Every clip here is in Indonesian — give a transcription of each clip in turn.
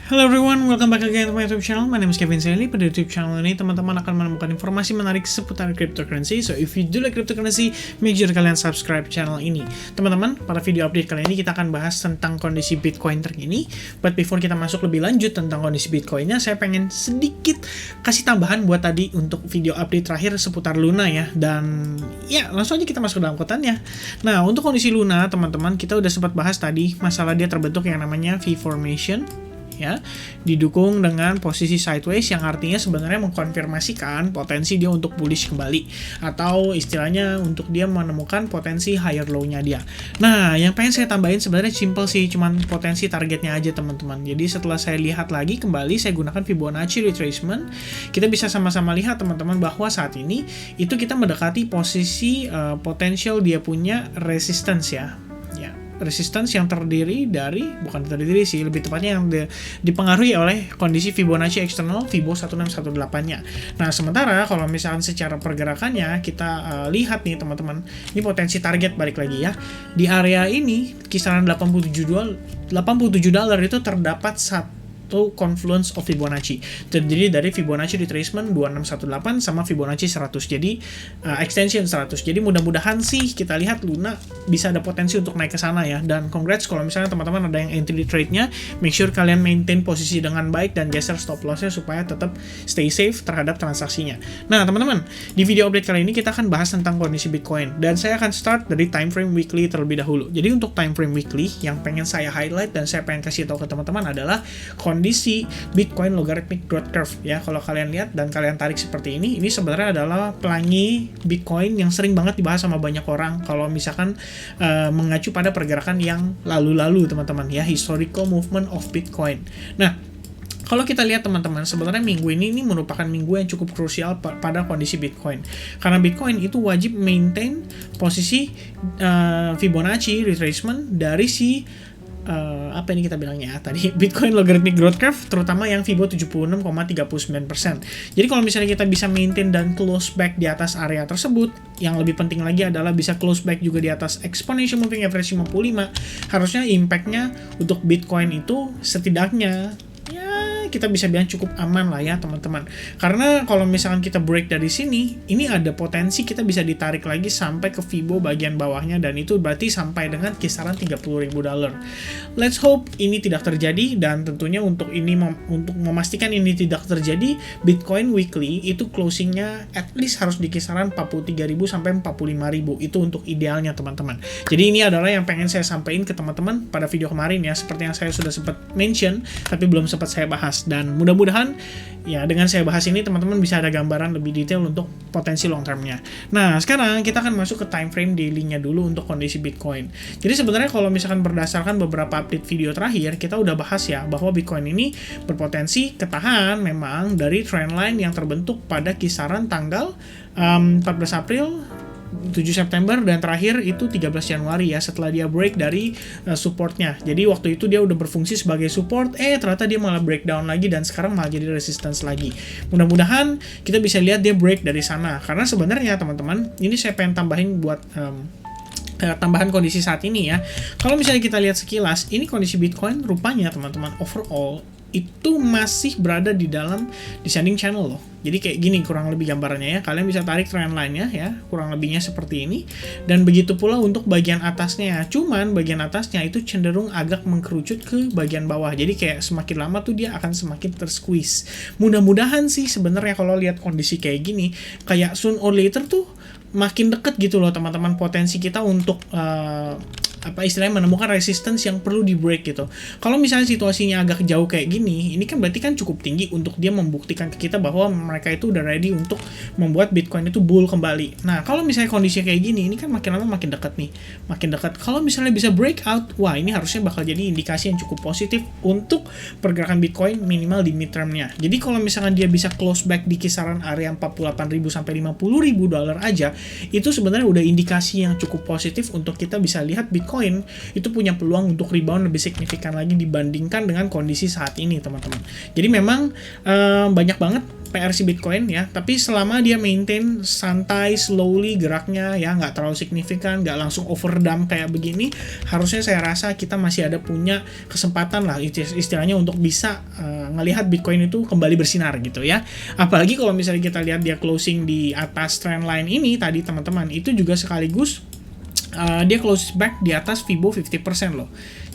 Hello everyone, welcome back again to my YouTube channel. My name is Kevin Sally. Pada YouTube channel ini, teman-teman akan menemukan informasi menarik seputar cryptocurrency. So, if you do like cryptocurrency, make sure kalian subscribe channel ini. Teman-teman, pada video update kali ini kita akan bahas tentang kondisi Bitcoin terkini. But before kita masuk lebih lanjut tentang kondisi Bitcoinnya, saya pengen sedikit kasih tambahan buat tadi untuk video update terakhir seputar Luna ya. Dan ya, langsung aja kita masuk ke dalam kontennya. Nah, untuk kondisi Luna, teman-teman, kita udah sempat bahas tadi masalah dia terbentuk yang namanya V-formation. Ya, didukung dengan posisi sideways yang artinya sebenarnya mengkonfirmasikan potensi dia untuk bullish kembali atau istilahnya untuk dia menemukan potensi higher low-nya dia. Nah, yang pengen saya tambahin sebenarnya simple sih, cuman potensi targetnya aja teman-teman. Jadi setelah saya lihat lagi kembali, saya gunakan Fibonacci retracement, kita bisa sama-sama lihat teman-teman bahwa saat ini itu kita mendekati posisi potensial dia punya resistance ya. Resistance yang terdiri dari, bukan terdiri sih, lebih tepatnya yang dipengaruhi oleh kondisi Fibonacci eksternal Fibo 1618-nya. Nah, sementara kalau misalkan secara pergerakannya kita lihat nih teman-teman, ini potensi target balik lagi ya. Di area ini kisaran $87 itu terdapat satu confluence of Fibonacci, terdiri dari Fibonacci retracement 2618 sama Fibonacci 100, jadi extension 100. Jadi mudah-mudahan sih kita lihat Luna bisa ada potensi untuk naik ke sana ya. Dan congrats kalau misalnya teman-teman ada yang entry trade-nya, make sure kalian maintain posisi dengan baik dan geser stop loss-nya supaya tetap stay safe terhadap transaksinya. Nah teman-teman, di video update kali ini kita akan bahas tentang kondisi Bitcoin, dan saya akan start dari time frame weekly terlebih dahulu. Jadi untuk time frame weekly yang pengen saya highlight dan saya pengen kasih tahu ke teman-teman adalah kondisi Bitcoin logarithmic growth curve ya. Kalau kalian lihat dan kalian tarik seperti ini sebenarnya adalah pelangi Bitcoin yang sering banget dibahas sama banyak orang kalau misalkan mengacu pada pergerakan yang lalu-lalu teman-teman ya, historical movement of Bitcoin. Nah, kalau kita lihat teman-teman, sebenarnya minggu ini merupakan minggu yang cukup krusial pada kondisi Bitcoin. Karena Bitcoin itu wajib maintain posisi Fibonacci retracement dari si apa ini kita bilangnya tadi, Bitcoin logarithmic growth curve, terutama yang Fibo 76,39%. Jadi kalau misalnya kita bisa maintain dan close back di atas area tersebut, yang lebih penting lagi adalah bisa close back juga di atas exponential moving average 55, harusnya impact-nya untuk Bitcoin itu setidaknya kita bisa bilang cukup aman lah ya teman-teman. Karena kalau misalkan kita break dari sini, ini ada potensi kita bisa ditarik lagi sampai ke Fibo bagian bawahnya, dan itu berarti sampai dengan kisaran $30.000. Let's hope ini tidak terjadi, dan tentunya untuk untuk memastikan ini tidak terjadi, Bitcoin weekly itu closingnya at least harus di kisaran 43.000 sampai 45.000. Itu untuk idealnya teman-teman. Jadi ini adalah yang pengen saya sampaikan ke teman-teman pada video kemarin ya, seperti yang saya sudah sempat mention tapi belum sempat saya bahas. Dan mudah-mudahan ya dengan saya bahas ini teman-teman bisa ada gambaran lebih detail untuk potensi long termnya. Nah, sekarang kita akan masuk ke time frame daily-nya dulu untuk kondisi Bitcoin. Jadi sebenarnya kalau misalkan berdasarkan beberapa update video terakhir, kita udah bahas ya bahwa Bitcoin ini berpotensi ketahan memang dari trendline yang terbentuk pada kisaran tanggal 14 April, 7 September, dan terakhir itu 13 Januari ya, setelah dia break dari supportnya. Jadi waktu itu dia udah berfungsi sebagai support, ternyata dia malah breakdown lagi dan sekarang malah jadi resistance lagi. Mudah-mudahan kita bisa lihat dia break dari sana, karena sebenarnya teman-teman, ini saya pengen tambahin buat tambahan kondisi saat ini ya. Kalau misalnya kita lihat sekilas, ini kondisi Bitcoin rupanya teman-teman overall itu masih berada di dalam descending channel loh. Jadi kayak gini kurang lebih gambarannya ya. Kalian bisa tarik trendline-nya ya, kurang lebihnya seperti ini. Dan begitu pula untuk bagian atasnya. Cuman bagian atasnya itu cenderung agak mengkerucut ke bagian bawah. Jadi kayak semakin lama tuh dia akan semakin tersqueeze. Mudah-mudahan sih sebenarnya kalau lihat kondisi kayak gini, kayak soon or later tuh makin deket gitu loh teman-teman potensi kita untuk istilahnya menemukan resistance yang perlu di break gitu. Kalau misalnya situasinya agak jauh kayak gini, ini kan berarti kan cukup tinggi untuk dia membuktikan ke kita bahwa mereka itu udah ready untuk membuat Bitcoin itu bull kembali. Nah, kalau misalnya kondisinya kayak gini, ini kan makin lama makin dekat nih, makin dekat. Kalau misalnya bisa breakout, wah ini harusnya bakal jadi indikasi yang cukup positif untuk pergerakan Bitcoin minimal di midtermnya. Jadi kalau misalkan dia bisa close back di kisaran area 48.000 sampai $50.000 aja, itu sebenarnya udah indikasi yang cukup positif untuk kita bisa lihat Bitcoin Bitcoin itu punya peluang untuk rebound lebih signifikan lagi dibandingkan dengan kondisi saat ini, teman-teman. Jadi memang banyak banget PR si Bitcoin ya, tapi selama dia maintain santai, slowly geraknya ya, nggak terlalu signifikan, nggak langsung overdump kayak begini, harusnya saya rasa kita masih ada punya kesempatan lah istilahnya untuk bisa ngelihat Bitcoin itu kembali bersinar gitu ya. Apalagi kalau misalnya kita lihat dia closing di atas trendline ini tadi, teman-teman, itu juga sekaligus dia close back di atas Fibo 50% loh.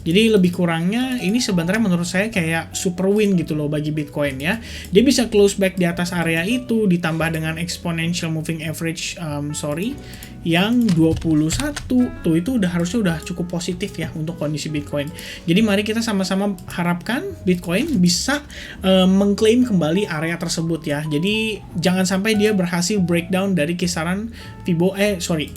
Jadi lebih kurangnya ini sebenarnya menurut saya kayak super win gitu loh bagi Bitcoin ya. Dia bisa close back di atas area itu ditambah dengan exponential moving average yang 21 tuh, itu harusnya udah cukup positif ya untuk kondisi Bitcoin. Jadi mari kita sama-sama harapkan Bitcoin bisa mengklaim kembali area tersebut ya. Jadi jangan sampai dia berhasil breakdown dari kisaran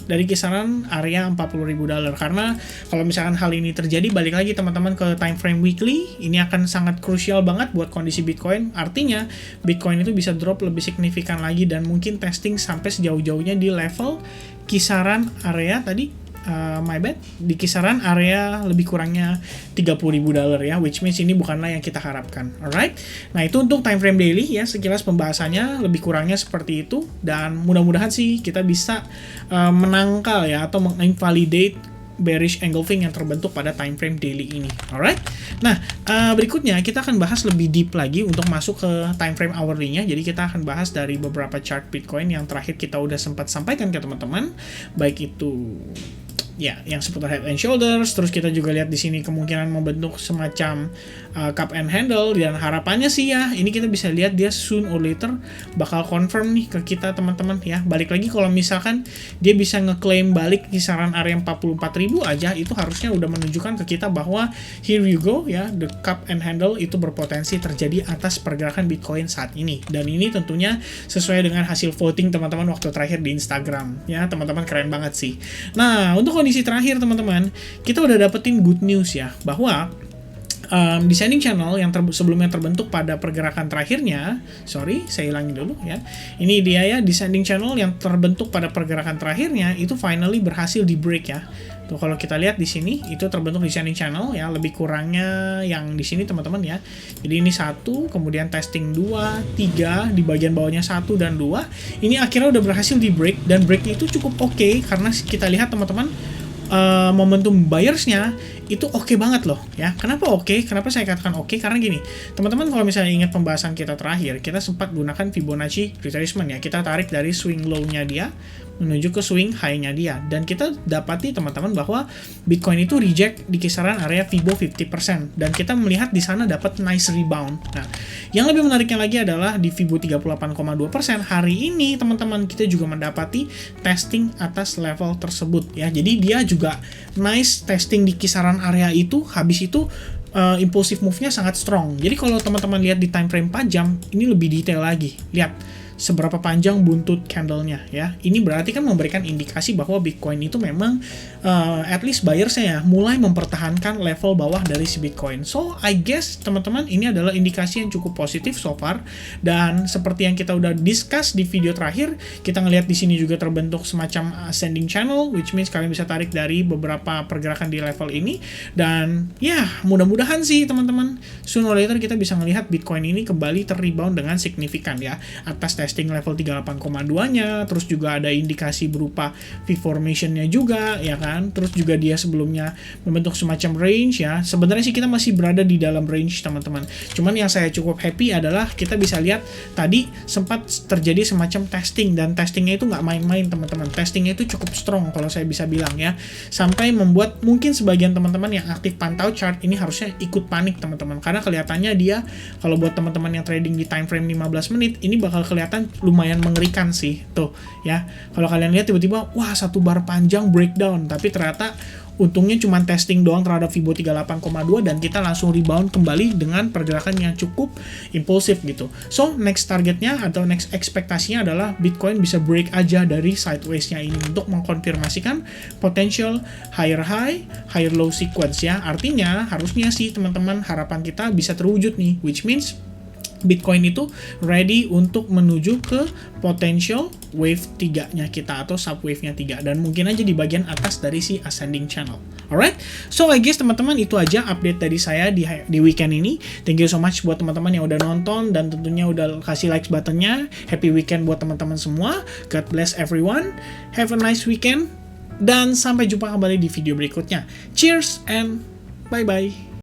dari kisaran area $40.000, karena kalau misalkan hal ini terjadi, balik lagi teman-teman ke time frame weekly, ini akan sangat krusial banget buat kondisi Bitcoin. Artinya Bitcoin itu bisa drop lebih signifikan lagi dan mungkin testing sampai sejauh-jauhnya di level kisaran area tadi, di kisaran area lebih kurangnya $30.000 ya, which means ini bukanlah yang kita harapkan. Alright, nah itu untuk time frame daily ya, sekilas pembahasannya lebih kurangnya seperti itu, dan mudah-mudahan sih kita bisa menangkal ya atau menginvalidate bearish engulfing yang terbentuk pada time frame daily ini. Alright, nah berikutnya kita akan bahas lebih deep lagi untuk masuk ke time frame hourly-nya. Jadi kita akan bahas dari beberapa chart Bitcoin yang terakhir kita udah sempat sampaikan ke teman-teman, baik itu ya yang seputar head and shoulders, terus kita juga lihat di sini kemungkinan membentuk semacam cup and handle, dan harapannya sih ya ini kita bisa lihat dia soon or later bakal confirm nih ke kita, teman-teman ya. Balik lagi kalau misalkan dia bisa ngeklaim balik kisaran area 44.000 aja, itu harusnya udah menunjukkan ke kita bahwa here you go ya, the cup and handle itu berpotensi terjadi atas pergerakan Bitcoin saat ini. Dan ini tentunya sesuai dengan hasil voting teman-teman waktu terakhir di Instagram ya, teman-teman keren banget sih. Nah, untuk kondisi terakhir teman-teman, kita udah dapetin good news ya, bahwa descending channel yang sebelumnya terbentuk pada pergerakan terakhirnya, saya ulangi dulu ya, ini dia ya, descending channel yang terbentuk pada pergerakan terakhirnya itu finally berhasil di break ya. Tuh kalau kita lihat di sini itu terbentuk descending channel ya, lebih kurangnya yang di sini teman-teman ya. Jadi ini 1, kemudian testing 2, 3, di bagian bawahnya 1 dan 2. Ini akhirnya udah berhasil di break, dan breaknya itu cukup oke, karena kita lihat teman-teman momentum buyersnya itu oke banget loh ya. Kenapa oke? Kenapa saya katakan oke? Karena gini, teman-teman kalau misalnya ingat pembahasan kita terakhir, kita sempat gunakan Fibonacci retracement ya. Kita tarik dari swing low-nya dia menuju ke swing high-nya dia, dan kita dapati teman-teman bahwa Bitcoin itu reject di kisaran area Fibo 50%, dan kita melihat di sana dapat nice rebound. Nah, yang lebih menariknya lagi adalah di Fibo 38,2% hari ini teman-teman kita juga mendapati testing atas level tersebut ya. Jadi dia juga nice testing di kisaran area itu, habis itu impulsive move-nya sangat strong. Jadi kalau teman-teman lihat di time frame 4 jam, ini lebih detail lagi. Lihat seberapa panjang buntut candle-nya ya. Ini berarti kan memberikan indikasi bahwa Bitcoin itu memang at least buyersnya ya mulai mempertahankan level bawah dari si Bitcoin. So I guess teman-teman ini adalah indikasi yang cukup positif so far, dan seperti yang kita udah discuss di video terakhir, kita ngelihat di sini juga terbentuk semacam ascending channel, which means kalian bisa tarik dari beberapa pergerakan di level ini, dan ya mudah-mudahan sih teman-teman sooner or later kita bisa melihat Bitcoin ini kembali terrebound dengan signifikan ya atas testing level 38,2-nya, terus juga ada indikasi berupa V-formation-nya juga, ya kan, terus juga dia sebelumnya membentuk semacam range ya. Sebenarnya sih kita masih berada di dalam range teman-teman, cuman yang saya cukup happy adalah kita bisa lihat tadi sempat terjadi semacam testing, dan testingnya itu nggak main-main teman-teman, testingnya itu cukup strong kalau saya bisa bilang ya, sampai membuat mungkin sebagian teman-teman yang aktif pantau chart ini harusnya ikut panik teman-teman, karena kelihatannya dia, kalau buat teman-teman yang trading di time frame 15 menit, ini bakal kelihatan lumayan mengerikan sih tuh ya. Kalau kalian lihat tiba-tiba wah satu bar panjang breakdown, tapi ternyata untungnya cuma testing doang terhadap Fibo 38,2, dan kita langsung rebound kembali dengan pergerakan yang cukup impulsif gitu. So next targetnya atau next ekspektasinya adalah Bitcoin bisa break aja dari sideways-nya ini untuk mengkonfirmasikan potential higher high, higher low sequence ya. Artinya harusnya sih teman-teman harapan kita bisa terwujud nih, which means Bitcoin itu ready untuk menuju ke potential wave 3-nya kita atau subwave-nya 3 dan mungkin aja di bagian atas dari si ascending channel. Alright, so I guess teman-teman itu aja update dari saya di weekend ini. Thank you so much buat teman-teman yang udah nonton dan tentunya udah kasih like buttonnya. Happy weekend buat teman-teman semua. God bless everyone. Have a nice weekend dan sampai jumpa kembali di video berikutnya. Cheers and bye-bye.